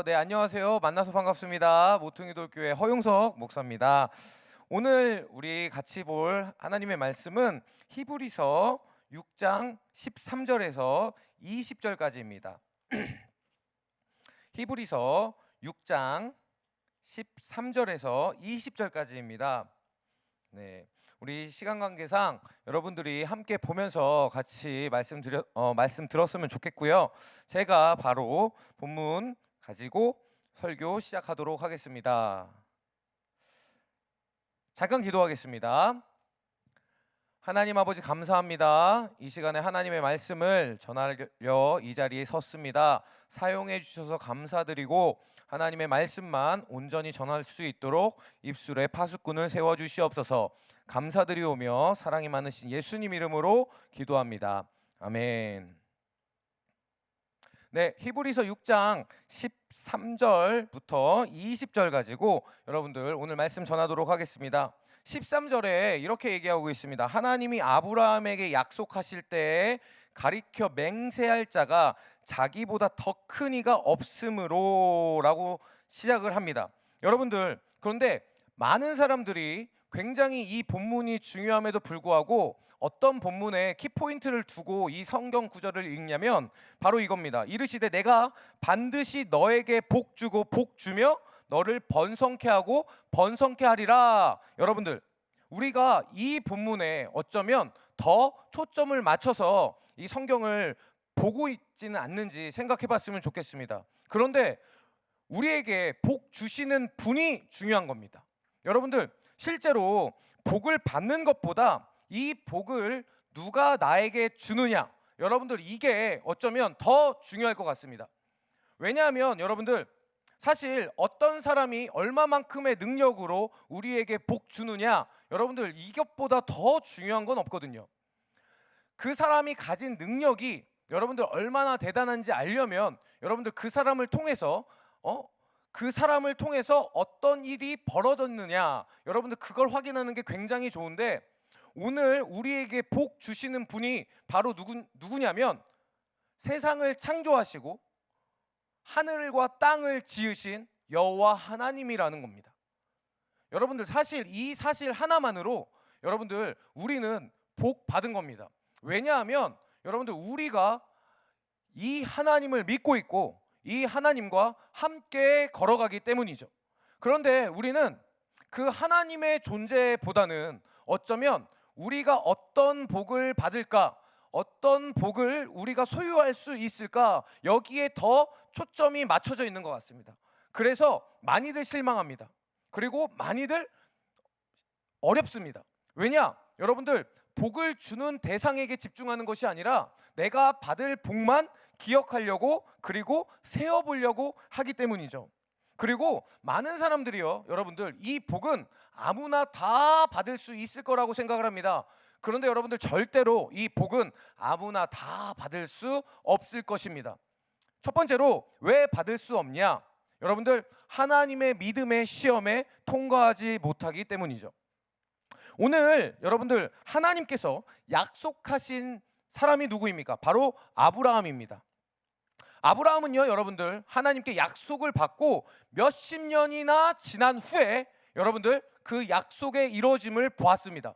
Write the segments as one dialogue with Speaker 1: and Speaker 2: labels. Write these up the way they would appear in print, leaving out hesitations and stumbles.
Speaker 1: 네, 안녕하세요. 만나서 반갑습니다. 모퉁이돌교회 허용석 목사입니다. 오늘 우리 같이 볼 하나님의 말씀은 히브리서 6장 13절에서 20절까지입니다. 히브리서 6장 13절에서 20절까지입니다. 네, 우리 시간 관계상 여러분들이 함께 보면서 같이 말씀 들었으면 좋겠고요. 제가 바로 본문 가지고 설교 시작하도록 하겠습니다. 잠깐 기도하겠습니다. 하나님 아버지 감사합니다. 이 시간에 하나님의 말씀을 전하려 이 자리에 섰습니다. 사용해 주셔서 감사드리고 하나님의 말씀만 온전히 전할 수 있도록 입술에 파수꾼을 세워 주시옵소서. 감사드리오며 사랑이 많으신 예수님 이름으로 기도합니다. 아멘. 네, 히브리서 6장 13절부터 20절 가지고 여러분들 오늘 말씀 전하도록 하겠습니다. 13절에 이렇게 얘기하고 있습니다. 하나님이 아브라함에게 약속하실 때에 가리켜 맹세할 자가 자기보다 더 큰 이가 없으므로 라고 시작을 합니다. 여러분들, 그런데 많은 사람들이 굉장히 이 본문이 중요함에도 불구하고 어떤 본문에 키포인트를 두고 이 성경 구절을 읽냐면 바로 이겁니다. 이르시되 내가 반드시 너에게 복 주고 복 주며 너를 번성케 하고 번성케 하리라. 여러분들, 우리가 이 본문에 어쩌면 더 초점을 맞춰서 이 성경을 보고 있지는 않는지 생각해 봤으면 좋겠습니다. 그런데 우리에게 복 주시는 분이 중요한 겁니다. 여러분들, 실제로 복을 받는 것보다 이 복을 누가 나에게 주느냐, 여러분들 이게 어쩌면 더 중요할 것 같습니다. 왜냐하면 여러분들, 사실 어떤 사람이 얼마만큼의 능력으로 우리에게 복 주느냐, 여러분들 이것보다 더 중요한 건 없거든요. 그 사람이 가진 능력이 여러분들 얼마나 대단한지 알려면 여러분들 그 사람을 통해서 어떤 일이 벌어졌느냐, 여러분들 그걸 확인하는 게 굉장히 좋은데, 오늘 우리에게 복 주시는 분이 바로 누구냐면 세상을 창조하시고 하늘과 땅을 지으신 여호와 하나님이라는 겁니다. 여러분들, 사실 이 사실 하나만으로 여러분들 우리는 복 받은 겁니다. 왜냐하면 여러분들 우리가 이 하나님을 믿고 있고 이 하나님과 함께 걸어가기 때문이죠. 그런데 우리는 그 하나님의 존재보다는 어쩌면 우리가 어떤 복을 받을까, 어떤 복을 우리가 소유할 수 있을까, 여기에 더 초점이 맞춰져 있는 것 같습니다. 그래서 많이들 실망합니다. 그리고 많이들 어렵습니다. 왜냐? 여러분들, 복을 주는 대상에게 집중하는 것이 아니라 내가 받을 복만 기억하려고, 그리고 세어보려고 하기 때문이죠. 그리고 많은 사람들이요, 여러분들 이 복은 아무나 다 받을 수 있을 거라고 생각을 합니다. 그런데 여러분들, 절대로 이 복은 아무나 다 받을 수 없을 것입니다. 첫 번째로 왜 받을 수 없냐? 여러분들, 하나님의 믿음의 시험에 통과하지 못하기 때문이죠. 오늘 여러분들, 하나님께서 약속하신 사람이 누구입니까? 바로 아브라함입니다. 아브라함은요, 여러분들 하나님께 약속을 받고 몇십 년이나 지난 후에 여러분들 그 약속의 이루어짐을 보았습니다.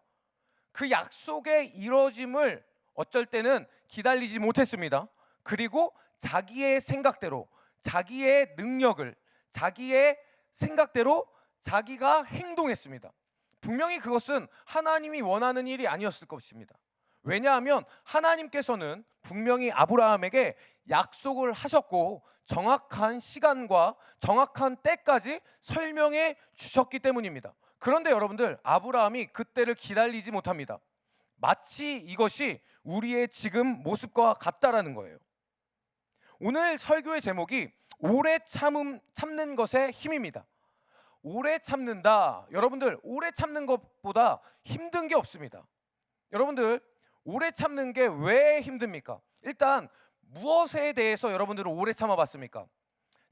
Speaker 1: 그 약속의 이루어짐을 어쩔 때는 기다리지 못했습니다. 그리고 자기의 생각대로, 자기의 능력을, 자기의 생각대로 자기가 행동했습니다. 분명히 그것은 하나님이 원하는 일이 아니었을 것입니다. 왜냐하면 하나님께서는 분명히 아브라함에게 약속을 하셨고 정확한 시간과 정확한 때까지 설명해 주셨기 때문입니다. 그런데 여러분들, 아브라함이 그때를 기다리지 못합니다. 마치 이것이 우리의 지금 모습과 같다라는 거예요. 오늘 설교의 제목이 오래 참는 것의 힘입니다. 오래 참는다. 여러분들, 오래 참는 것보다 힘든 게 없습니다. 여러분들, 오래 참는 게 왜 힘듭니까? 일단 무엇에 대해서 여러분들은 오래 참아봤습니까?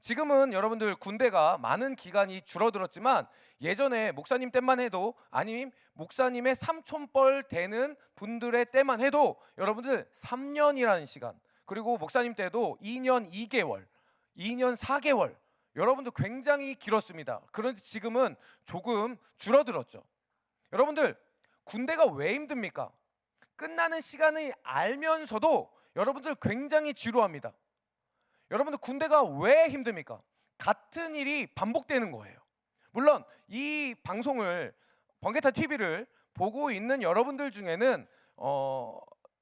Speaker 1: 지금은 여러분들 군대가 많은 기간이 줄어들었지만 예전에 목사님 때만 해도, 아니면 목사님의 삼촌뻘 되는 분들의 때만 해도 여러분들 3년이라는 시간, 그리고 목사님 때도 2년 2개월, 2년 4개월, 여러분들 굉장히 길었습니다. 그런데 지금은 조금 줄어들었죠. 여러분들 군대가 왜 힘듭니까? 끝나는 시간을 알면서도 여러분들 굉장히 지루합니다. 여러분들 군대가 왜 힘듭니까? 같은 일이 반복되는 거예요. 물론 이 방송을 번개타 TV를 보고 있는 여러분들 중에는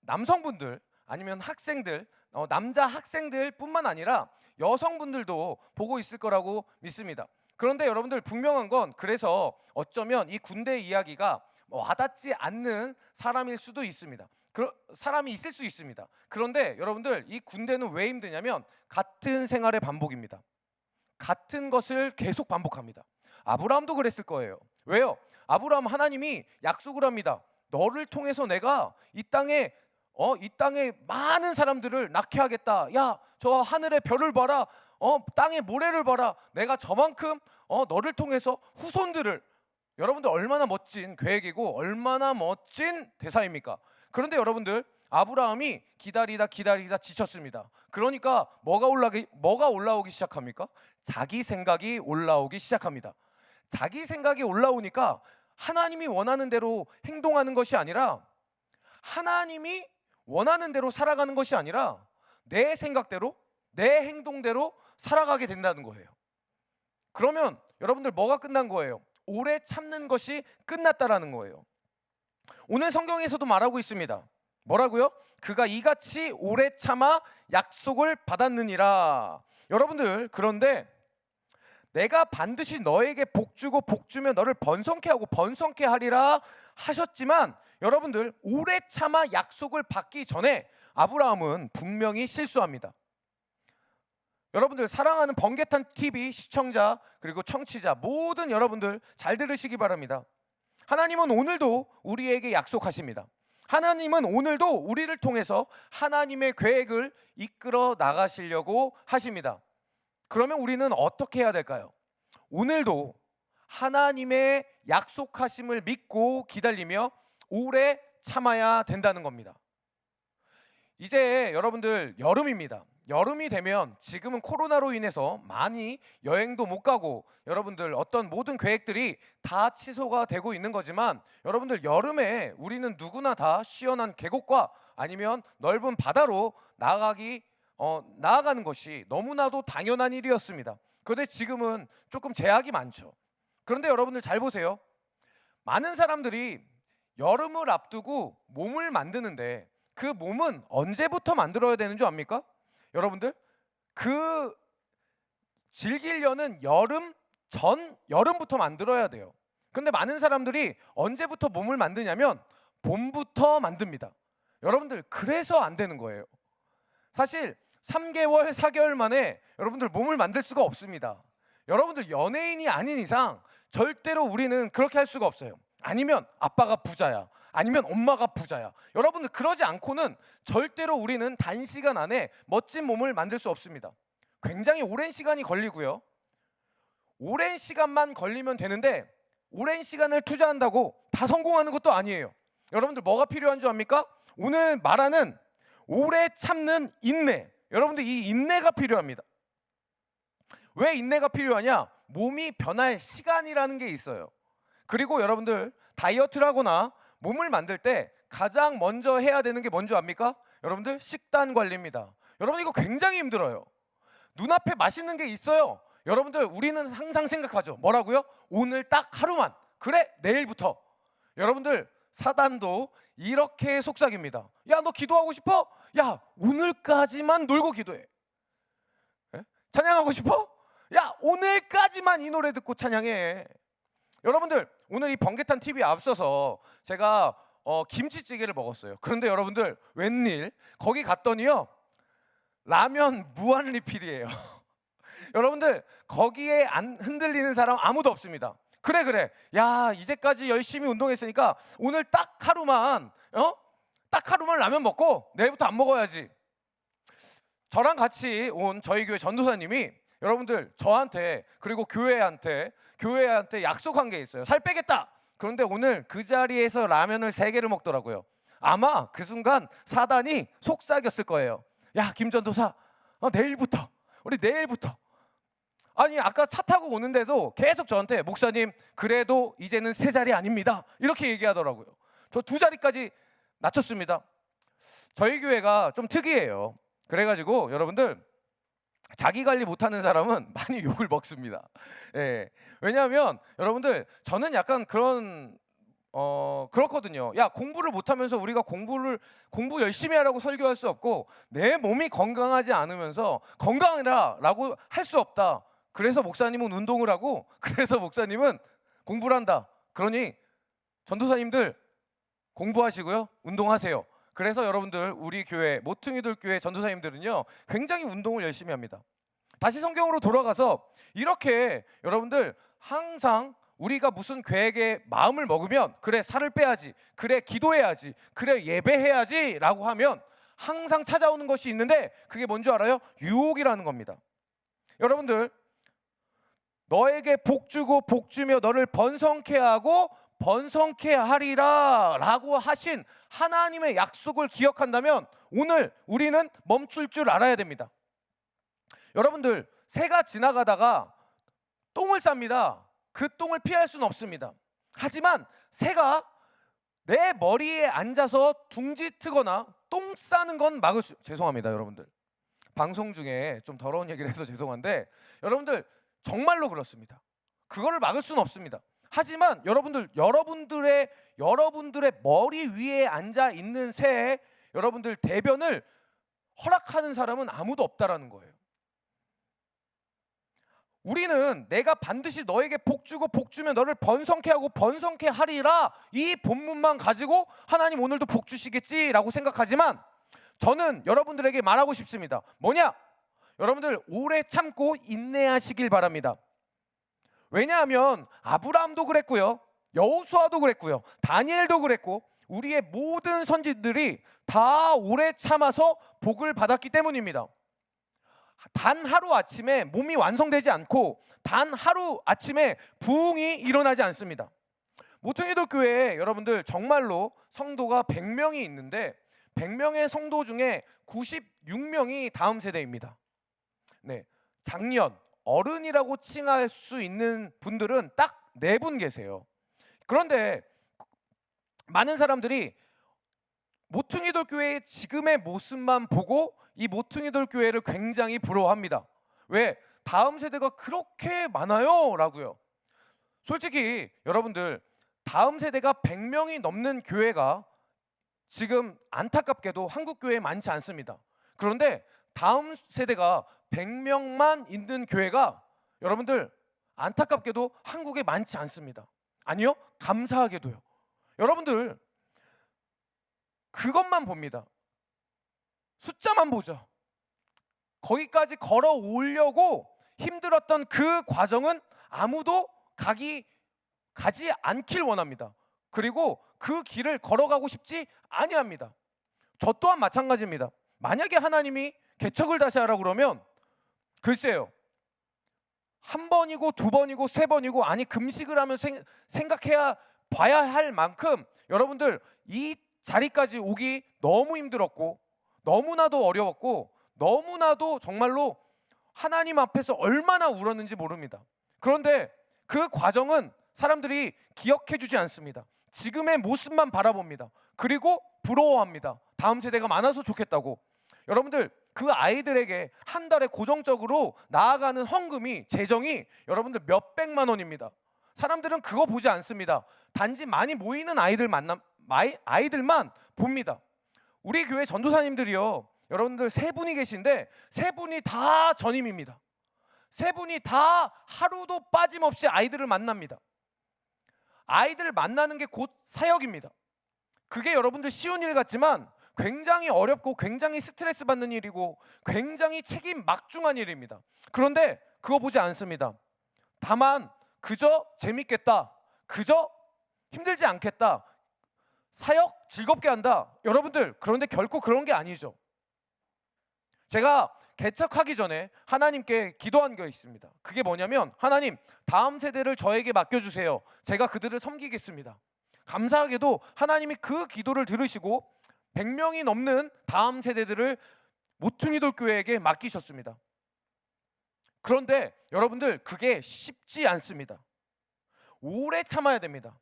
Speaker 1: 남성분들 아니면 학생들, 남자 학생들뿐만 아니라 여성분들도 보고 있을 거라고 믿습니다. 그런데 여러분들 분명한 건 그래서 어쩌면 이 군대 이야기가 와닿지 않는 사람일 수도 있습니다. 사람이 있을 수 있습니다. 그런데 여러분들 이 군대는 왜 힘드냐면 같은 생활의 반복입니다. 같은 것을 계속 반복합니다. 아브라함도 그랬을 거예요. 왜요? 아브라함 하나님이 약속을 합니다. 너를 통해서 내가 이 땅에 많은 사람들을 낳게 하겠다. 야, 저 하늘의 별을 봐라. 땅의 모래를 봐라. 내가 저만큼 너를 통해서 후손들을. 여러분들 얼마나 멋진 계획이고 얼마나 멋진 대사입니까? 그런데 여러분들 아브라함이 기다리다 지쳤습니다. 그러니까 뭐가 올라오기 시작합니까? 자기 생각이 올라오기 시작합니다. 자기 생각이 올라오니까 하나님이 원하는 대로 행동하는 것이 아니라 하나님이 원하는 대로 살아가는 것이 아니라 내 생각대로 내 행동대로 살아가게 된다는 거예요. 그러면 여러분들 뭐가 끝난 거예요? 오래 참는 것이 끝났다라는 거예요. 오늘 성경에서도 말하고 있습니다. 뭐라고요? 그가 이같이 오래 참아 약속을 받았느니라. 여러분들 그런데 내가 반드시 너에게 복 주고 복 주면 너를 번성케 하고 번성케 하리라 하셨지만 여러분들 오래 참아 약속을 받기 전에 아브라함은 분명히 실수합니다. 여러분들 사랑하는 번개탄 TV 시청자 그리고 청취자 모든 여러분들 잘 들으시기 바랍니다. 하나님은 오늘도 우리에게 약속하십니다. 하나님은 오늘도 우리를 통해서 하나님의 계획을 이끌어 나가시려고 하십니다. 그러면 우리는 어떻게 해야 될까요? 오늘도 하나님의 약속하심을 믿고 기다리며 오래 참아야 된다는 겁니다. 이제 여러분들 여름입니다. 여름이 되면 지금은 코로나로 인해서 많이 여행도 못 가고 여러분들 어떤 모든 계획들이 다 취소가 되고 있는 거지만 여러분들 여름에 우리는 누구나 다 시원한 계곡과 아니면 넓은 바다로 나아가는 것이 너무나도 당연한 일이었습니다. 그런데 지금은 조금 제약이 많죠. 그런데 여러분들 잘 보세요. 많은 사람들이 여름을 앞두고 몸을 만드는데 그 몸은 언제부터 만들어야 되는 줄 압니까? 여러분들 그 즐기려는 여름부터 만들어야 돼요. 근데 많은 사람들이 언제부터 몸을 만드냐면 봄부터 만듭니다. 여러분들 그래서 안 되는 거예요. 사실 3개월, 4개월 만에 여러분들 몸을 만들 수가 없습니다. 여러분들 연예인이 아닌 이상 절대로 우리는 그렇게 할 수가 없어요. 아니면 아빠가 부자야. 아니면 엄마가 부자야. 여러분들 그러지 않고는 절대로 우리는 단시간 안에 멋진 몸을 만들 수 없습니다. 굉장히 오랜 시간이 걸리고요. 오랜 시간만 걸리면 되는데 오랜 시간을 투자한다고 다 성공하는 것도 아니에요. 여러분들 뭐가 필요한 줄 압니까? 오늘 말하는 오래 참는 인내. 여러분들 이 인내가 필요합니다. 왜 인내가 필요하냐? 몸이 변할 시간이라는 게 있어요. 그리고 여러분들 다이어트를 하거나 몸을 만들 때 가장 먼저 해야 되는 게 뭔지 압니까? 여러분들 식단 관리입니다. 여러분 이거 굉장히 힘들어요. 눈앞에 맛있는 게 있어요. 여러분들 우리는 항상 생각하죠. 뭐라고요? 오늘 딱 하루만. 그래 내일부터. 여러분들 사단도 이렇게 속삭입니다. 야, 너 기도하고 싶어? 야, 오늘까지만 놀고 기도해. 에? 찬양하고 싶어? 야, 오늘까지만 이 노래 듣고 찬양해. 여러분들 오늘 이 번개탄 TV 앞서서 제가 김치찌개를 먹었어요. 그런데 여러분들 웬일 거기 갔더니요 라면 무한 리필이에요. 여러분들 거기에 안 흔들리는 사람 아무도 없습니다. 그래 야 이제까지 열심히 운동했으니까 오늘 딱 하루만 라면 먹고 내일부터 안 먹어야지. 저랑 같이 온 저희 교회 전도사님이 여러분들 저한테 그리고 교회한테 약속한 게 있어요. 살 빼겠다. 그런데 오늘 그 자리에서 라면을 3개를 먹더라고요. 아마 그 순간 사단이 속삭였을 거예요. 야 김전도사 내일부터 우리 내일부터 아니 아까 차 타고 오는데도 계속 저한테 목사님 그래도 이제는 세 자리 아닙니다 이렇게 얘기하더라고요. 저 두 자리까지 낮췄습니다. 저희 교회가 좀 특이해요. 그래가지고 여러분들 자기 관리 못하는 사람은 많이 욕을 먹습니다. 예. 왜냐하면 여러분들 저는 약간 그렇거든요. 야, 공부를 못하면서 우리가 공부 열심히 하라고 설교할 수 없고 내 몸이 건강하지 않으면서 건강해라라고 할 수 없다. 그래서 목사님은 운동을 하고 그래서 목사님은 공부를 한다. 그러니 전도사님들 공부하시고요, 운동하세요. 그래서 여러분들 우리 교회 모퉁이돌 교회 전도사님들은요 굉장히 운동을 열심히 합니다. 다시 성경으로 돌아가서 이렇게 여러분들 항상 우리가 무슨 계획에 마음을 먹으면 그래 살을 빼야지, 그래 기도해야지, 그래 예배해야지 라고 하면 항상 찾아오는 것이 있는데 그게 뭔지 알아요? 유혹이라는 겁니다. 여러분들 너에게 복 주고 복 주며 너를 번성케 하고 번성케 하리라 라고 하신 하나님의 약속을 기억한다면 오늘 우리는 멈출 줄 알아야 됩니다. 여러분들 새가 지나가다가 똥을 쌉니다. 그 똥을 피할 수는 없습니다. 하지만 새가 내 머리에 앉아서 둥지 트거나 똥 싸는 건 죄송합니다 여러분들. 방송 중에 좀 더러운 얘기를 해서 죄송한데 여러분들 정말로 그렇습니다. 그거를 막을 수는 없습니다. 하지만 여러분들의 머리 위에 앉아 있는 새에 여러분들 대변을 허락하는 사람은 아무도 없다라는 거예요. 우리는 내가 반드시 너에게 복 주고 복 주면 너를 번성케 하고 번성케 하리라 이 본문만 가지고 하나님 오늘도 복 주시겠지라고 생각하지만 저는 여러분들에게 말하고 싶습니다. 뭐냐? 여러분들 오래 참고 인내하시길 바랍니다. 왜냐하면 아브라함도 그랬고요, 여호수아도 그랬고요, 다니엘도 그랬고 우리의 모든 선지들이 다 오래 참아서 복을 받았기 때문입니다. 단 하루 아침에 몸이 완성되지 않고 단 하루 아침에 부흥이 일어나지 않습니다. 모퉁이돌 교회에 여러분들 정말로 성도가 100명이 있는데 100명의 성도 중에 96명이 다음 세대입니다. 네, 장년, 어른이라고 칭할 수 있는 분들은 딱 4분 계세요. 그런데 많은 사람들이 모퉁이돌 교회의 지금의 모습만 보고 이 모퉁이돌 교회를 굉장히 부러워합니다. 왜? 다음 세대가 그렇게 많아요 라고요. 솔직히 여러분들 다음 세대가 100명이 넘는 교회가 지금 안타깝게도 한국 교회에 많지 않습니다. 그런데 다음 세대가 100명만 있는 교회가 여러분들 안타깝게도 한국에 많지 않습니다. 아니요, 감사하게도요. 여러분들 그것만 봅니다. 숫자만 보죠. 거기까지 걸어오려고 힘들었던 그 과정은 아무도 가지 않길 원합니다. 그리고 그 길을 걸어가고 싶지 아니합니다. 저 또한 마찬가지입니다. 만약에 하나님이 개척을 다시 하라고 그러면 글쎄요, 한 번이고 두 번이고 세 번이고 아니 금식을 하면 생각해야 봐야 할 만큼 여러분들 이 자리까지 오기 너무 힘들었고 너무나도 어려웠고 너무나도 정말로 하나님 앞에서 얼마나 울었는지 모릅니다. 그런데 그 과정은 사람들이 기억해 주지 않습니다. 지금의 모습만 바라봅니다. 그리고 부러워합니다. 다음 세대가 많아서 좋겠다고. 여러분들 그 아이들에게 한 달에 고정적으로 나아가는 헌금이 재정이 여러분들 몇백만 원입니다. 사람들은 그거 보지 않습니다. 단지 많이 모이는 아이들만 봅니다. 우리 교회 전도사님들이요, 여러분들 3분이 계신데 3분이 다 전임입니다. 3분이 다 하루도 빠짐없이 아이들을 만납니다. 아이들을 만나는 게 곧 사역입니다. 그게 여러분들 쉬운 일 같지만 굉장히 어렵고 굉장히 스트레스 받는 일이고 굉장히 책임 막중한 일입니다. 그런데 그거 보지 않습니다. 다만 그저 재밌겠다, 그저 힘들지 않겠다, 사역 즐겁게 한다. 여러분들 그런데 결코 그런 게 아니죠. 제가 개척하기 전에 하나님께 기도한 게 있습니다. 그게 뭐냐면 하나님 다음 세대를 저에게 맡겨주세요. 제가 그들을 섬기겠습니다. 감사하게도 하나님이 그 기도를 들으시고 100명이 넘는 다음 세대들을 모퉁이돌 교회에게 맡기셨습니다. 그런데 여러분들 그게 쉽지 않습니다. 오래 참아야 됩니다.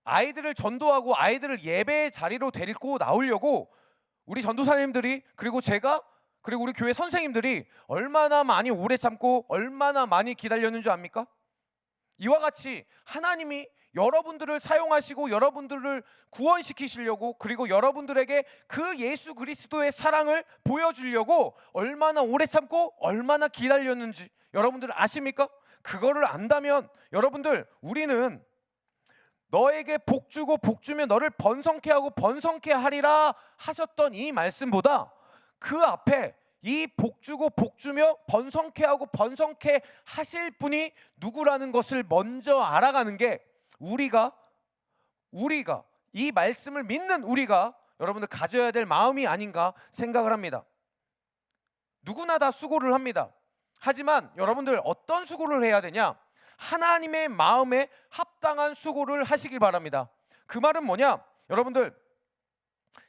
Speaker 1: 아이들을 전도하고 아이들을 예배의 자리로 데리고 나오려고 우리 전도사님들이, 그리고 제가, 그리고 우리 교회 선생님들이 얼마나 많이 오래 참고 얼마나 많이 기다렸는 줄 압니까? 이와 같이 하나님이 여러분들을 사용하시고 여러분들을 구원시키시려고, 그리고 여러분들에게 그 예수 그리스도의 사랑을 보여주려고 얼마나 오래 참고 얼마나 기다렸는지 여러분들 아십니까? 그거를 안다면 여러분들, 우리는 너에게 복 주고 복 주면 너를 번성케 하고 번성케 하리라 하셨던 이 말씀보다 그 앞에 이 복 주고 복 주며 번성케 하고 번성케 하실 분이 누구라는 것을 먼저 알아가는 게 우리가 이 말씀을 믿는 우리가 여러분들 가져야 될 마음이 아닌가 생각을 합니다. 누구나 다 수고를 합니다. 하지만 여러분들 어떤 수고를 해야 되냐? 하나님의 마음에 합당한 수고를 하시길 바랍니다. 그 말은 뭐냐? 여러분들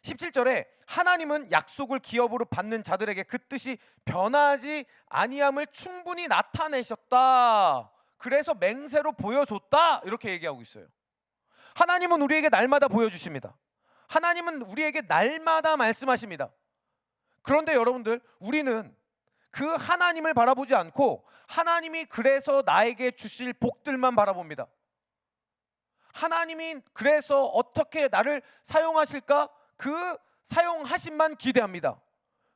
Speaker 1: 17절에 하나님은 약속을 기업으로 받는 자들에게 그 뜻이 변하지 아니함을 충분히 나타내셨다. 그래서 맹세로 보여줬다. 이렇게 얘기하고 있어요. 하나님은 우리에게 날마다 보여주십니다. 하나님은 우리에게 날마다 말씀하십니다. 그런데 여러분들, 우리는 그 하나님을 바라보지 않고 하나님이 그래서 나에게 주실 복들만 바라봅니다. 하나님이 그래서 어떻게 나를 사용하실까? 그 사용하심만 기대합니다.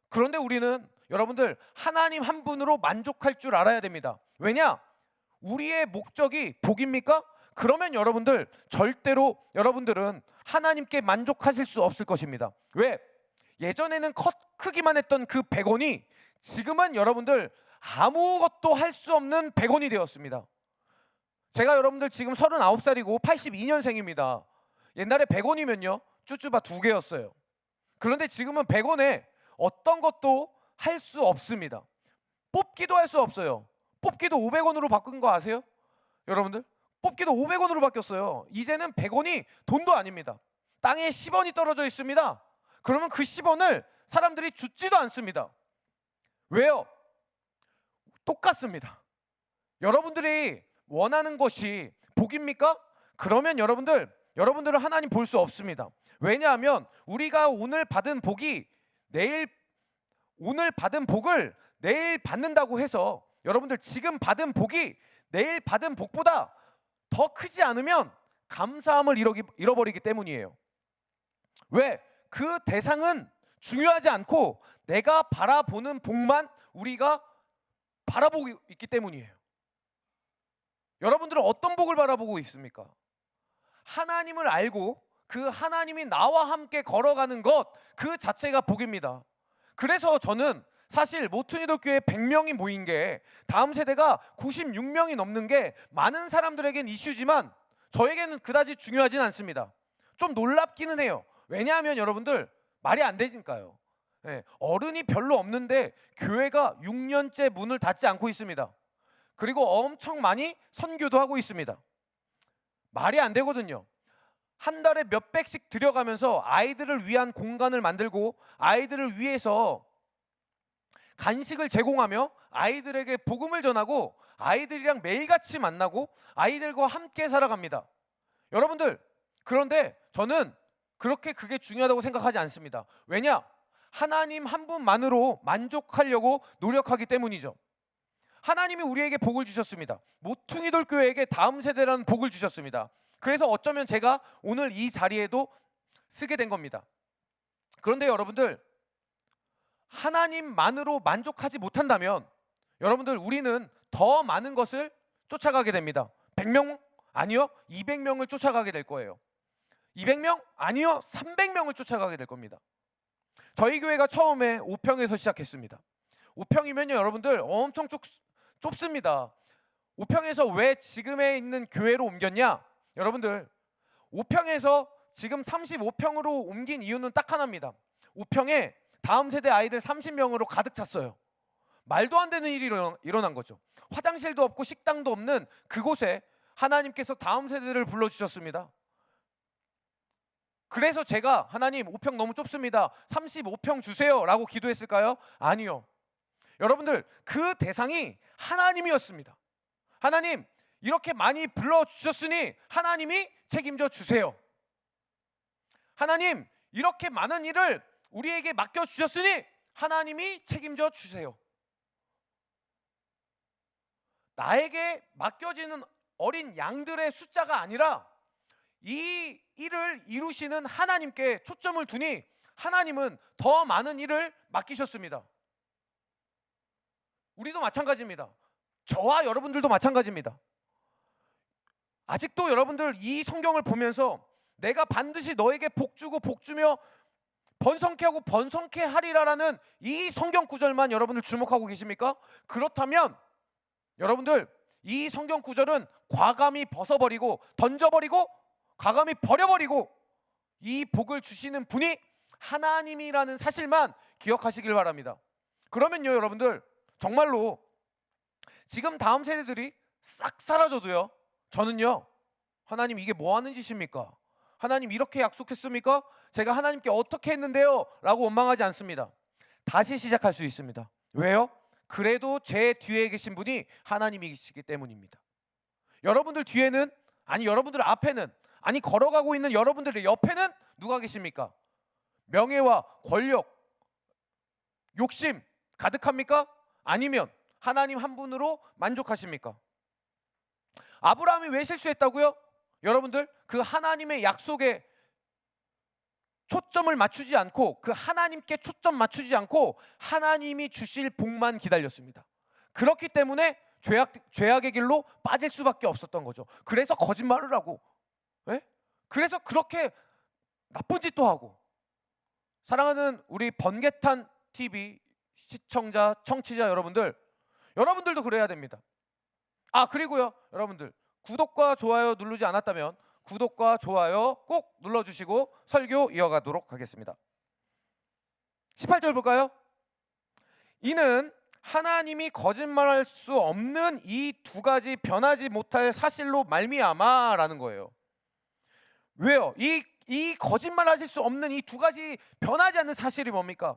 Speaker 1: 그런데 우리는 여러분들 하나님 한 분으로 만족할 줄 알아야 됩니다. 왜냐? 우리의 목적이 복입니까? 그러면 여러분들 절대로 여러분들은 하나님께 만족하실 수 없을 것입니다. 왜? 예전에는 크기만 했던 그 100원이 지금은 여러분들 아무것도 할 수 없는 100원이 되었습니다. 제가 여러분들 지금 39살이고 82년생입니다. 옛날에 100원이면요 쭈쭈바 2개였어요. 그런데 지금은 100원에 어떤 것도 할 수 없습니다. 뽑기도 할 수 없어요. 뽑기도 500원으로 바꾼 거 아세요? 여러분들 뽑기도 500원으로 바뀌었어요. 이제는 100원이 돈도 아닙니다. 땅에 10원이 떨어져 있습니다. 그러면 그 10원을 사람들이 줍지도 않습니다. 왜요? 똑같습니다. 여러분들이 원하는 것이 복입니까? 그러면 여러분들은 하나님 볼 수 없습니다. 왜냐하면 우리가 오늘 받은 복을 내일 받는다고 해서 여러분들 지금 받은 복이 내일 받은 복보다 더 크지 않으면 감사함을 잃어버리기 때문이에요. 왜? 그 대상은 중요하지 않고 내가 바라보는 복만 우리가 바라보고 있기 때문이에요. 여러분들은 어떤 복을 바라보고 있습니까? 하나님을 알고 그 하나님이 나와 함께 걸어가는 것, 그 자체가 복입니다. 그래서 저는 사실 모퉁이돌교회 100명이 모인 게, 다음 세대가 96명이 넘는 게 많은 사람들에겐 이슈지만 저에게는 그다지 중요하진 않습니다. 좀 놀랍기는 해요. 왜냐하면 여러분들 말이 안 되니까요. 어른이 별로 없는데 교회가 6년째 문을 닫지 않고 있습니다. 그리고 엄청 많이 선교도 하고 있습니다. 말이 안 되거든요. 한 달에 몇백씩 들여가면서 아이들을 위한 공간을 만들고 아이들을 위해서 간식을 제공하며 아이들에게 복음을 전하고 아이들이랑 매일같이 만나고 아이들과 함께 살아갑니다. 여러분들, 그런데 저는 그게 중요하다고 생각하지 않습니다. 왜냐? 하나님 한 분만으로 만족하려고 노력하기 때문이죠. 하나님이 우리에게 복을 주셨습니다. 모퉁이돌 교회에게 다음 세대라는 복을 주셨습니다. 그래서 어쩌면 제가 오늘 이 자리에도 쓰게 된 겁니다. 그런데 여러분들, 하나님만으로 만족하지 못한다면 여러분들 우리는 더 많은 것을 쫓아가게 됩니다. 100명? 아니요. 200명을 쫓아가게 될 거예요. 200명? 아니요. 300명을 쫓아가게 될 겁니다. 저희 교회가 처음에 5평에서 시작했습니다. 5평이면요 여러분들 엄청 좁습니다. 5평에서 왜 지금에 있는 교회로 옮겼냐? 여러분들 5평에서 지금 35평으로 옮긴 이유는 딱 하나입니다. 5평에 다음 세대 아이들 30명으로 가득 찼어요. 말도 안 되는 일이 일어난 거죠. 화장실도 없고 식당도 없는 그곳에 하나님께서 다음 세대를 불러주셨습니다. 그래서 제가 하나님 5평 너무 좁습니다. 35평 주세요 라고 기도했을까요? 아니요. 여러분들 그 대상이 하나님이었습니다. 하나님 이렇게 많이 불러주셨으니 하나님이 책임져 주세요. 하나님 이렇게 많은 일을 우리에게 맡겨주셨으니 하나님이 책임져 주세요. 나에게 맡겨지는 어린 양들의 숫자가 아니라 이 일을 이루시는 하나님께 초점을 두니 하나님은 더 많은 일을 맡기셨습니다. 우리도 마찬가지입니다. 저와 여러분들도 마찬가지입니다. 아직도 여러분들 이 성경을 보면서 내가 반드시 너에게 복주고 복주며 번성케 하고 번성케 하리라라는 이 성경 구절만 여러분들 주목하고 계십니까? 그렇다면 여러분들 이 성경 구절은 과감히 벗어버리고 던져버리고 과감히 버려버리고 이 복을 주시는 분이 하나님이라는 사실만 기억하시길 바랍니다. 그러면요 여러분들 정말로 지금 다음 세대들이 싹 사라져도요 저는요 하나님 이게 뭐 하는 짓입니까? 하나님 이렇게 약속했습니까? 제가 하나님께 어떻게 했는데요? 라고 원망하지 않습니다. 다시 시작할 수 있습니다. 왜요? 그래도 제 뒤에 계신 분이 하나님이시기 때문입니다. 여러분들 뒤에는 아니 여러분들 앞에는 아니 걸어가고 있는 여러분들의 옆에는 누가 계십니까? 명예와 권력, 욕심 가득합니까? 아니면 하나님 한 분으로 만족하십니까? 아브라함이 왜 실수했다고요? 여러분들 그 하나님의 약속에 초점을 맞추지 않고 그 하나님께 초점 맞추지 않고 하나님이 주실 복만 기다렸습니다. 그렇기 때문에 죄악의 길로 빠질 수밖에 없었던 거죠. 그래서 거짓말을 하고 그래서 그렇게 나쁜 짓도 하고. 사랑하는 우리 번개탄 TV 시청자 청취자 여러분들도 그래야 됩니다. 그리고요 여러분들 구독과 좋아요 누르지 않았다면 구독과 좋아요 꼭 눌러주시고 설교 이어가도록 하겠습니다. 18절 볼까요? 이는 하나님이 거짓말할 수 없는 이 두 가지 변하지 못할 사실로 말미암아라는 거예요. 왜요? 이 거짓말하실 수 없는 이 두 가지 변하지 않는 사실이 뭡니까?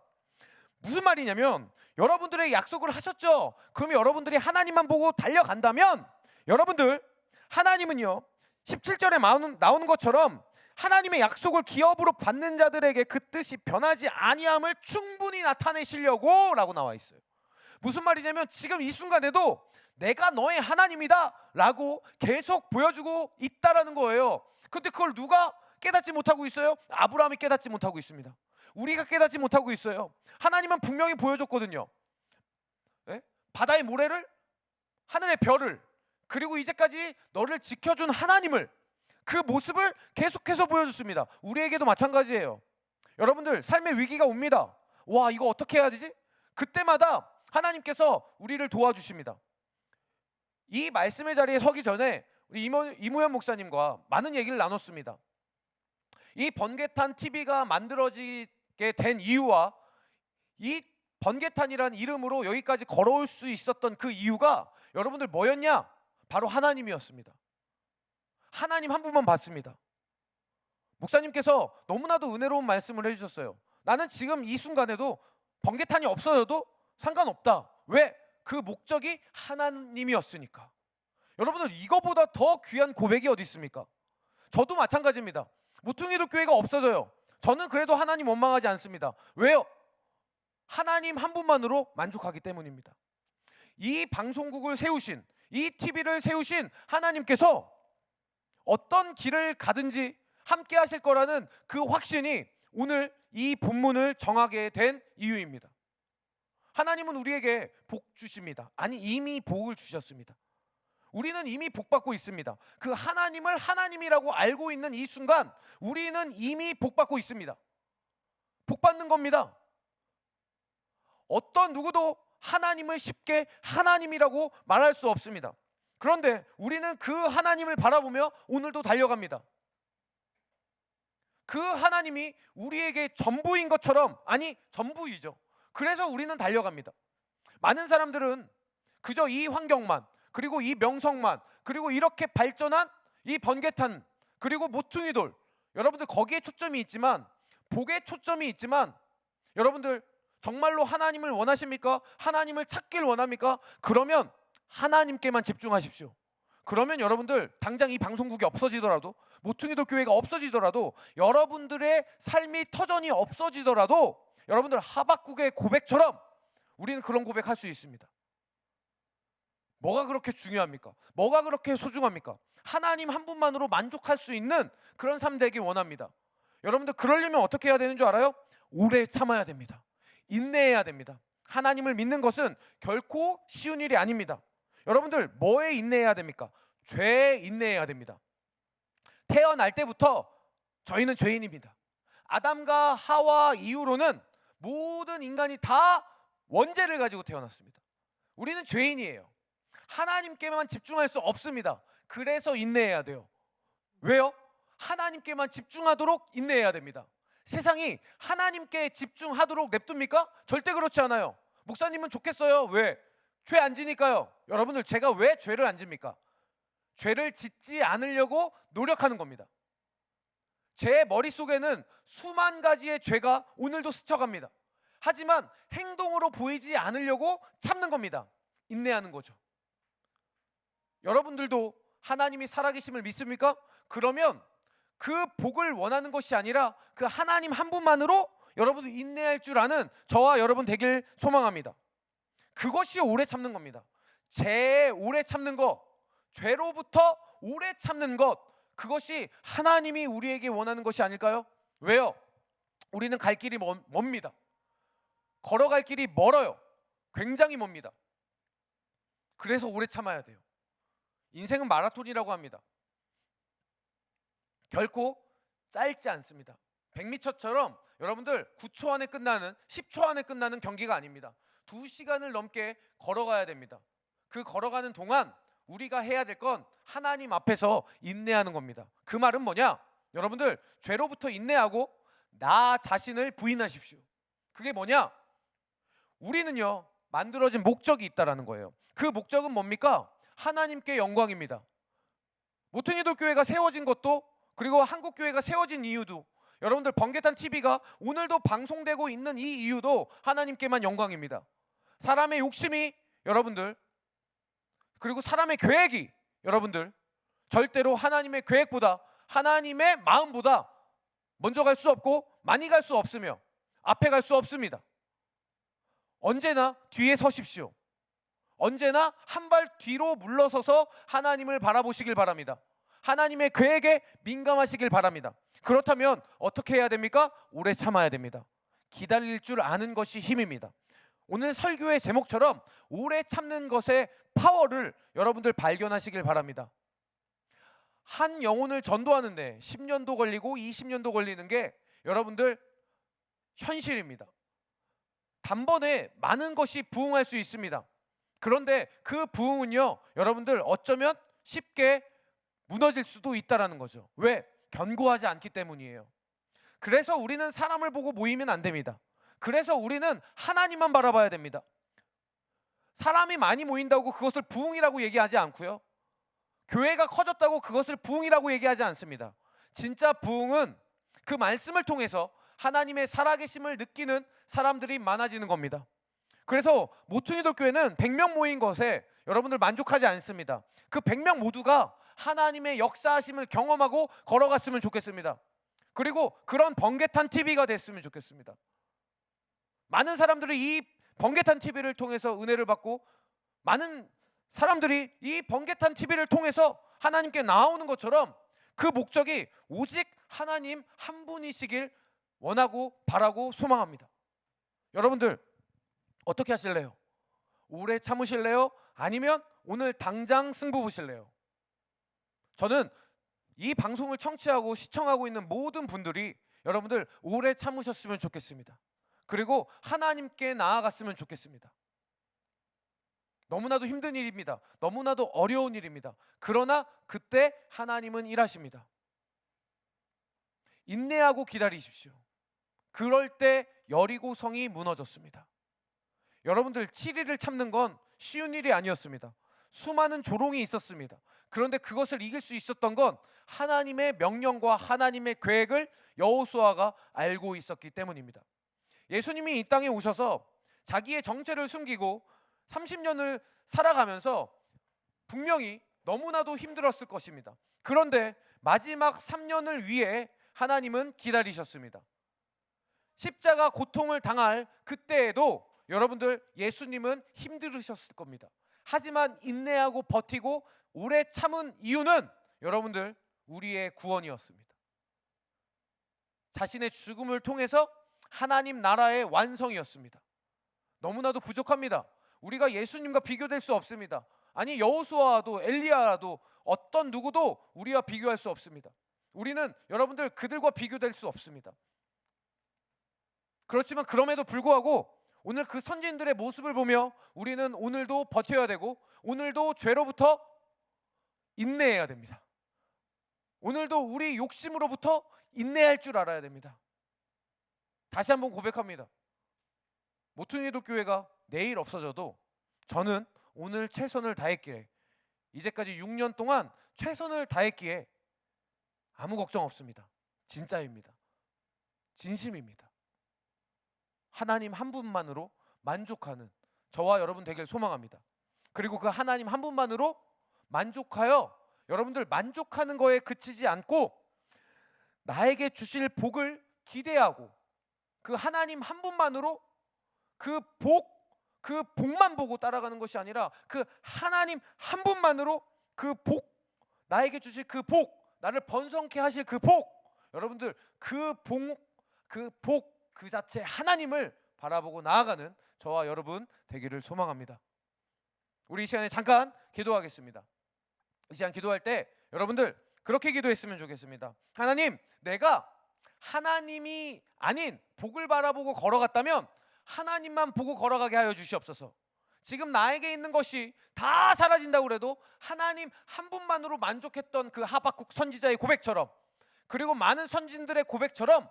Speaker 1: 무슨 말이냐면 여러분들의 약속을 하셨죠? 그럼 여러분들이 하나님만 보고 달려간다면 여러분들 하나님은요 17절에 나오는 것처럼 하나님의 약속을 기업으로 받는 자들에게 그 뜻이 변하지 아니함을 충분히 나타내시려고 라고 나와 있어요. 무슨 말이냐면 지금 이 순간에도 내가 너의 하나님이다 라고 계속 보여주고 있다라는 거예요. 근데 그걸 누가 깨닫지 못하고 있어요? 아브라함이 깨닫지 못하고 있습니다. 우리가 깨닫지 못하고 있어요. 하나님은 분명히 보여줬거든요. 바다의 모래를, 하늘의 별을, 그리고 이제까지 너를 지켜준 하나님을, 그 모습을 계속해서 보여줬습니다. 우리에게도 마찬가지예요. 여러분들 삶의 위기가 옵니다. 와 이거 어떻게 해야 되지? 그때마다 하나님께서 우리를 도와주십니다. 이 말씀의 자리에 서기 전에 우리 이무현 목사님과 많은 얘기를 나눴습니다. 이 번개탄 TV가 만들어지게 된 이유와 이 번개탄이라는 이름으로 여기까지 걸어올 수 있었던 그 이유가 여러분들 뭐였냐? 바로 하나님이었습니다. 하나님 한 분만 봤습니다. 목사님께서 너무나도 은혜로운 말씀을 해주셨어요. 나는 지금 이 순간에도 번개탄이 없어져도 상관없다. 왜? 그 목적이 하나님이었으니까. 여러분들 이거보다 더 귀한 고백이 어디 있습니까? 저도 마찬가지입니다. 모퉁이돌 교회가 없어져요. 저는 그래도 하나님 원망하지 않습니다. 왜요? 하나님 한 분만으로 만족하기 때문입니다. 이 방송국을 세우신, 이 TV를 세우신 하나님께서 어떤 길을 가든지 함께 하실 거라는 그 확신이 오늘 이 본문을 정하게 된 이유입니다. 하나님은 우리에게 복 주십니다. 아니 이미 복을 주셨습니다. 우리는 이미 복 받고 있습니다. 그 하나님을 하나님이라고 알고 있는 이 순간 우리는 이미 복 받고 있습니다. 복 받는 겁니다. 어떤 누구도 하나님을 쉽게 하나님이라고 말할 수 없습니다. 그런데 우리는 그 하나님을 바라보며 오늘도 달려갑니다. 그 하나님이 우리에게 전부인 것처럼, 아니 전부이죠. 그래서 우리는 달려갑니다. 많은 사람들은 그저 이 환경만, 그리고 이 명성만, 그리고 이렇게 발전한 이 번개탄, 그리고 모퉁이돌, 여러분들 거기에 초점이 있지만, 복에 초점이 있지만, 여러분들 정말로 하나님을 원하십니까? 하나님을 찾길 원합니까? 그러면 하나님께만 집중하십시오. 그러면 여러분들 당장 이 방송국이 없어지더라도, 모퉁이돌 교회가 없어지더라도, 여러분들의 삶이 터전이 없어지더라도 여러분들 하박국의 고백처럼 우리는 그런 고백할 수 있습니다. 뭐가 그렇게 중요합니까? 뭐가 그렇게 소중합니까? 하나님 한 분만으로 만족할 수 있는 그런 삶 되길 원합니다. 여러분들 그러려면 어떻게 해야 되는 줄 알아요? 오래 참아야 됩니다. 인내해야 됩니다. 하나님을 믿는 것은 결코 쉬운 일이 아닙니다. 여러분들 뭐에 인내해야 됩니까? 죄에 인내해야 됩니다. 태어날 때부터 저희는 죄인입니다. 아담과 하와 이후로는 모든 인간이 다 원죄를 가지고 태어났습니다. 우리는 죄인이에요. 하나님께만 집중할 수 없습니다. 그래서 인내해야 돼요. 왜요? 하나님께만 집중하도록 인내해야 됩니다. 세상이 하나님께 집중하도록 냅둡니까? 절대 그렇지 않아요. 목사님은 좋겠어요. 왜? 죄 안 지니까요. 여러분들 제가 왜 죄를 안 집니까? 죄를 짓지 않으려고 노력하는 겁니다. 제 머릿속에는 수만 가지의 죄가 오늘도 스쳐갑니다. 하지만 행동으로 보이지 않으려고 참는 겁니다. 인내하는 거죠. 여러분들도 하나님이 살아계심을 믿습니까? 그러면 그 복을 원하는 것이 아니라 그 하나님 한 분만으로 여러분도 인내할 줄 아는 저와 여러분 되길 소망합니다. 그것이 오래 참는 겁니다. 죄에 오래 참는 것, 죄로부터 오래 참는 것, 그것이 하나님이 우리에게 원하는 것이 아닐까요? 왜요? 우리는 갈 길이 멉니다. 걸어갈 길이 멀어요. 굉장히 멉니다. 그래서 오래 참아야 돼요. 인생은 마라톤이라고 합니다. 결코 짧지 않습니다. 100m처럼 여러분들 9초 안에 끝나는, 10초 안에 끝나는 경기가 아닙니다. 2시간을 넘게 걸어가야 됩니다. 그 걸어가는 동안 우리가 해야 될 건 하나님 앞에서 인내하는 겁니다. 그 말은 뭐냐? 여러분들 죄로부터 인내하고 나 자신을 부인하십시오. 그게 뭐냐? 우리는요 만들어진 목적이 있다라는 거예요. 그 목적은 뭡니까? 하나님께 영광입니다. 모퉁이돌 교회가 세워진 것도, 그리고 한국 교회가 세워진 이유도, 여러분들 번개탄 TV가 오늘도 방송되고 있는 이 이유도 하나님께만 영광입니다. 사람의 욕심이 여러분들, 그리고 사람의 계획이 여러분들 절대로 하나님의 계획보다, 하나님의 마음보다 먼저 갈 수 없고 많이 갈 수 없으며 앞에 갈 수 없습니다. 언제나 뒤에 서십시오. 언제나 한 발 뒤로 물러서서 하나님을 바라보시길 바랍니다. 하나님의 계획에 민감하시길 바랍니다. 그렇다면 어떻게 해야 됩니까? 오래 참아야 됩니다. 기다릴 줄 아는 것이 힘입니다. 오늘 설교의 제목처럼 오래 참는 것의 파워를 여러분들 발견하시길 바랍니다. 한 영혼을 전도하는데 10년도 걸리고 20년도 걸리는 게 여러분들 현실입니다. 단번에 많은 것이 부흥할 수 있습니다. 그런데 그 부흥은요 여러분들 어쩌면 쉽게 무너질 수도 있다라는 거죠. 왜? 견고하지 않기 때문이에요. 그래서 우리는 사람을 보고 모이면 안 됩니다. 그래서 우리는 하나님만 바라봐야 됩니다. 사람이 많이 모인다고 그것을 부흥이라고 얘기하지 않고요, 교회가 커졌다고 그것을 부흥이라고 얘기하지 않습니다. 진짜 부흥은 그 말씀을 통해서 하나님의 살아계심을 느끼는 사람들이 많아지는 겁니다. 그래서 모퉁이돌 교회는 100명 모인 것에 여러분들 만족하지 않습니다. 그 100명 모두가 하나님의 역사하심을 경험하고 걸어갔으면 좋겠습니다. 그리고 그런 번개탄 TV가 됐으면 좋겠습니다. 많은 사람들이 이 번개탄 TV를 통해서 은혜를 받고, 많은 사람들이 이 번개탄 TV를 통해서 하나님께 나오는 것처럼 그 목적이 오직 하나님 한 분이시길 원하고 바라고 소망합니다. 여러분들 어떻게 하실래요? 오래 참으실래요? 아니면 오늘 당장 승부 보실래요? 저는 이 방송을 청취하고 시청하고 있는 모든 분들이 여러분들 오래 참으셨으면 좋겠습니다. 그리고 하나님께 나아갔으면 좋겠습니다. 너무나도 힘든 일입니다. 너무나도 어려운 일입니다. 그러나 그때 하나님은 일하십니다. 인내하고 기다리십시오. 그럴 때 여리고성이 무너졌습니다. 여러분들 7일을 참는 건 쉬운 일이 아니었습니다. 수많은 조롱이 있었습니다. 그런데 그것을 이길 수 있었던 건 하나님의 명령과 하나님의 계획을 여호수아가 알고 있었기 때문입니다. 예수님이 이 땅에 오셔서 자기의 정체를 숨기고 30년을 살아가면서 분명히 너무나도 힘들었을 것입니다. 그런데 마지막 3년을 위해 하나님은 기다리셨습니다. 십자가 고통을 당할 그때에도 여러분들 예수님은 힘들으셨을 겁니다. 하지만 인내하고 버티고 오래 참은 이유는 여러분들 우리의 구원이었습니다. 자신의 죽음을 통해서 하나님 나라의 완성이었습니다. 너무나도 부족합니다. 우리가 예수님과 비교될 수 없습니다. 아니 여호수아도 엘리야도 어떤 누구도 우리와 비교할 수 없습니다. 우리는 여러분들 그들과 비교될 수 없습니다. 그렇지만 그럼에도 불구하고 오늘 그 선진들의 모습을 보며 우리는 오늘도 버텨야 되고 오늘도 죄로부터 인내해야 됩니다. 오늘도 우리 욕심으로부터 인내할 줄 알아야 됩니다. 다시 한번 고백합니다. 모퉁이도 교회가 내일 없어져도 저는 오늘 최선을 다했기에, 이제까지 6년 동안 최선을 다했기에 아무 걱정 없습니다. 진짜입니다. 진심입니다. 하나님 한 분만으로 만족하는 저와 여러분 되길 소망합니다. 그리고 그 하나님 한 분만으로 만족하여 여러분들 만족하는 거에 그치지 않고 나에게 주실 복을 기대하고 그 하나님 한 분만으로 그 복만 보고 따라가는 것이 아니라 그 하나님 한 분만으로 그 복, 나에게 주실 그 복, 나를 번성케 하실 그 복, 여러분들 그 복 그 자체 하나님을 바라보고 나아가는 저와 여러분 되기를 소망합니다. 우리 이 시간에 잠깐 기도하겠습니다. 이 시간 기도할 때 여러분들 그렇게 기도했으면 좋겠습니다. 하나님, 내가 하나님이 아닌 복을 바라보고 걸어갔다면 하나님만 보고 걸어가게 하여 주시옵소서. 지금 나에게 있는 것이 다 사라진다고 그래도 하나님 한 분만으로 만족했던 그 하박국 선지자의 고백처럼, 그리고 많은 선진들의 고백처럼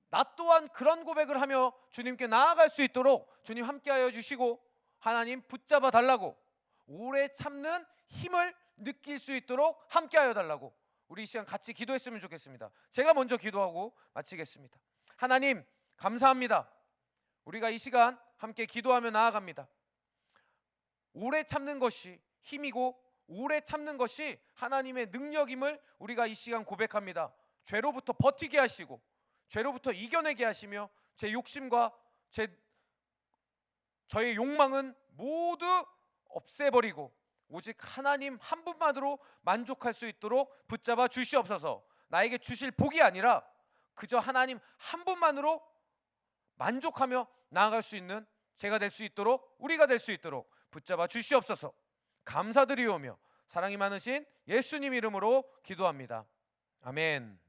Speaker 1: 나 또한 그런 고백을 하며 주님께 나아갈 수 있도록 주님 함께하여 주시고 하나님 붙잡아 달라고, 오래 참는 힘을 느낄 수 있도록 함께하여 달라고 우리 이 시간 같이 기도했으면 좋겠습니다. 제가 먼저 기도하고 마치겠습니다. 하나님 감사합니다. 우리가 이 시간 함께 기도하며 나아갑니다. 오래 참는 것이 힘이고 오래 참는 것이 하나님의 능력임을 우리가 이 시간 고백합니다. 죄로부터 버티게 하시고 죄로부터 이겨내게 하시며 제 욕심과 저의 욕망은 모두 없애버리고 오직 하나님 한 분만으로 만족할 수 있도록 붙잡아 주시옵소서. 나에게 주실 복이 아니라 그저 하나님 한 분만으로 만족하며 나아갈 수 있는 제가 될 수 있도록, 우리가 될 수 있도록 붙잡아 주시옵소서. 감사드리오며 사랑이 많으신 예수님 이름으로 기도합니다. 아멘.